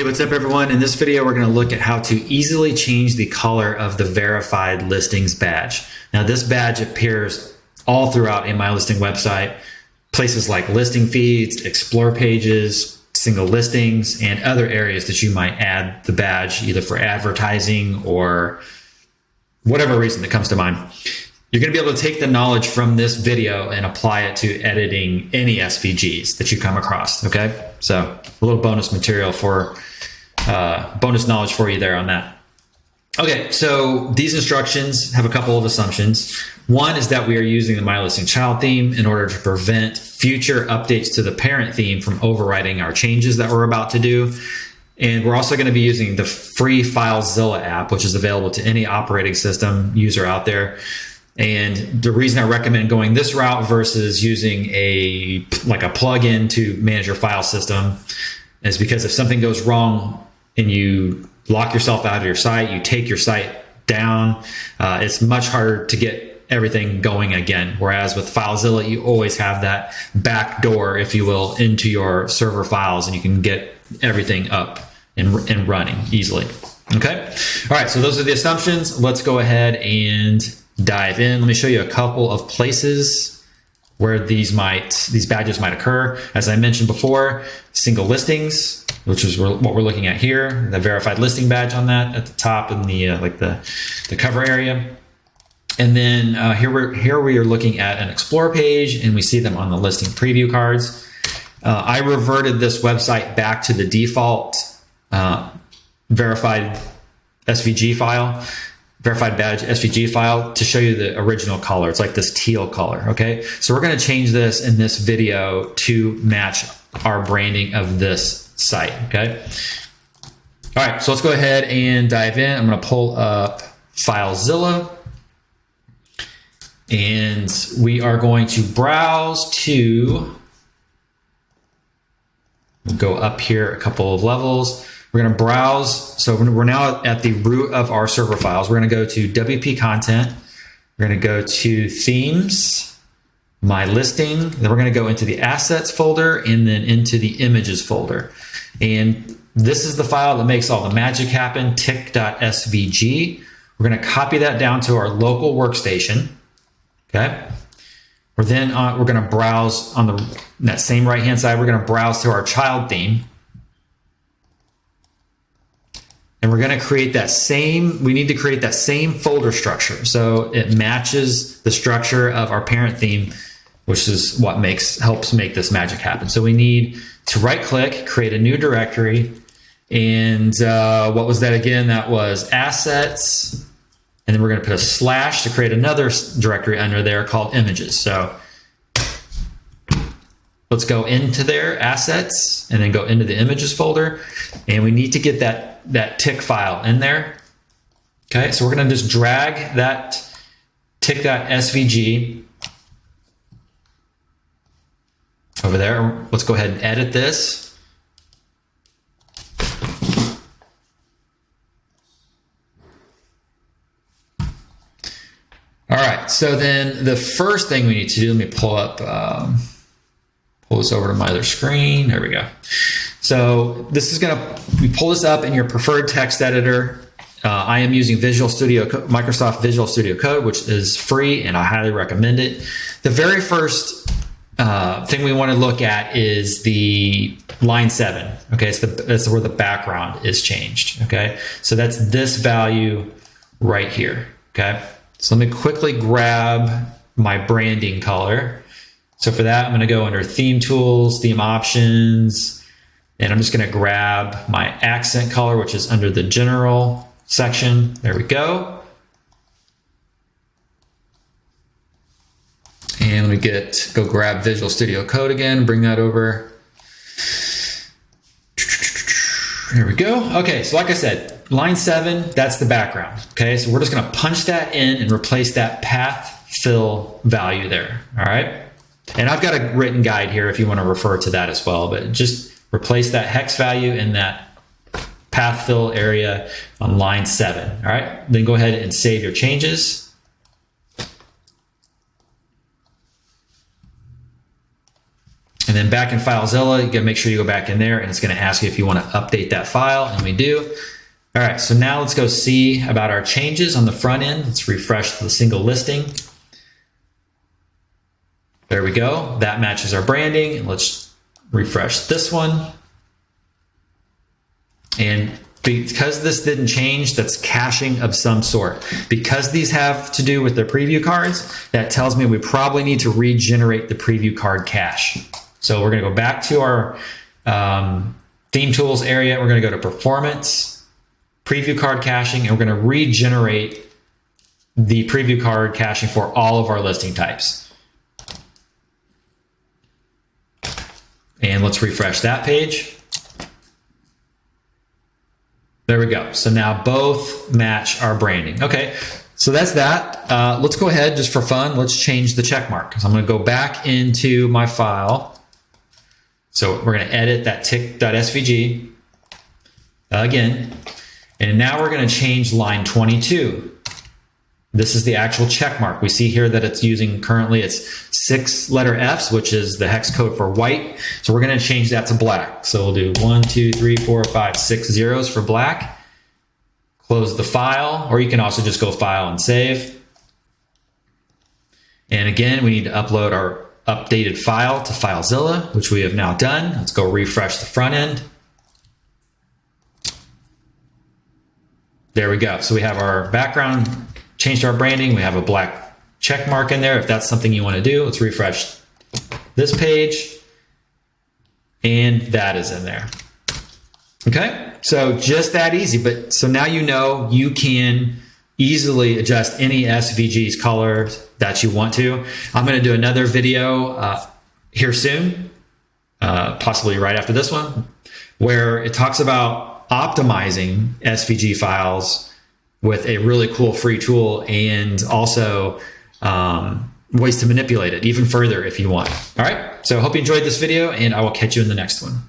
Hey, what's up everyone? In this video, we're going to look at how to easily change the color of the verified listings badge. Now this badge appears all throughout a MyListing website, places like listing feeds, explore pages, single listings, and other areas that you might add the badge either for advertising or whatever reason that comes to mind. You're going to be able to take the knowledge from this video and apply it to editing any SVGs that you come across, okay? So a little bonus material for, bonus knowledge for you there on that. Okay, so these instructions have a couple of assumptions. One is that we are using the MyListing child theme in order to prevent future updates to the parent theme from overriding our changes that we're about to do. And we're also going to be using the free FileZilla app, which is available to any operating system user out there. And the reason I recommend going this route versus using a plugin to manage your file system is because if something goes wrong and you lock yourself out of your site, you take your site down, it's much harder to get everything going again. Whereas with FileZilla, you always have that back door, if you will, into your server files, and you can get everything up and running easily. Okay. All right. So those are the assumptions. Let's go ahead and dive in. Let me show you a couple of places where these badges might occur. As I mentioned before, single listings, which is what we're looking at here, the verified listing badge on that at the top in the the cover area. And then here we are looking at an explore page, and we see them on the listing preview cards. I reverted this website back to the default verified SVG file, verified badge SVG file, to show you the original color. It's like this teal color, okay? So we're gonna change this in this video to match our branding of this site, okay? All right, so let's go ahead and dive in. I'm gonna pull up FileZilla, and we are going to browse to, we'll go up here a couple of levels. We're going to browse. So we're now at the root of our server files. We're going to go to WP content. We're going to go to themes, MyListing. Then we're going to go into the assets folder and then into the images folder. And this is the file that makes all the magic happen, tick.svg. We're going to copy that down to our local workstation. Okay. We're going to browse on that same right-hand side. We're going to browse to our child theme. And we're going to create that same, we need to create that same folder structure so it matches the structure of our parent theme, which is what helps make this magic happen. So we need to right click, create a new directory. And what was that again? That was assets. And then we're going to put a slash to create another directory under there called images. So let's go into their assets and then go into the images folder. And we need to get that tick file in there. Okay, so we're going to just drag that tick.svg over there. Let's go ahead and edit this. All right, so then the first thing we need to do, let me pull this over to my other screen. There we go. So this is we pull this up in your preferred text editor. I am using Microsoft Visual Studio Code, which is free, and I highly recommend it. The very first thing we want to look at is the line 7. Okay, that's where the background is changed. Okay, so that's this value right here. Okay, so let me quickly grab my branding color. So for that, I'm going to go under Theme Tools, Theme Options, and I'm just going to grab my accent color, which is under the General section. There we go. And let me go grab Visual Studio Code again, bring that over. There we go. Okay, so like I said, line 7, that's the background. Okay, so we're just going to punch that in and replace that path fill value there. All right. And I've got a written guide here if you want to refer to that as well, but just replace that hex value in that path fill area on line 7. All right, then go ahead and save your changes. And then back in FileZilla, you gotta make sure you go back in there and it's gonna ask you if you wanna update that file, and we do. All right, so now let's go see about our changes on the front end. Let's refresh the single listing. There we go, that matches our branding. Let's refresh this one. And because this didn't change, that's caching of some sort. Because these have to do with the preview cards, that tells me we probably need to regenerate the preview card cache. So we're gonna go back to our theme tools area. We're gonna go to performance, preview card caching, and we're gonna regenerate the preview card caching for all of our listing types. And let's refresh that page. There we go. So now both match our branding. Okay, so that's that. Let's go ahead, just for fun, let's change the check mark. So I'm gonna go back into my file. So we're gonna edit that tick.svg again. And now we're gonna change line 22. This is the actual check mark. We see here that it's using currently, it's 6 letter Fs, which is the hex code for white. So we're gonna change that to black. So we'll do 1, 2, 3, 4, 5, 6 zeros for black. Close the file, or you can also just go file and save. And again, we need to upload our updated file to FileZilla, which we have now done. Let's go refresh the front end. There we go. So we have our background, changed our branding. We have a black check mark in there. If that's something you want to do, let's refresh this page. And that is in there. Okay, so just that easy. But so now you know you can easily adjust any SVG's colors that you want to. I'm going to do another video here soon, possibly right after this one, where it talks about optimizing SVG files with a really cool free tool, and also ways to manipulate it even further if you want. All right, so I hope you enjoyed this video, and I will catch you in the next one.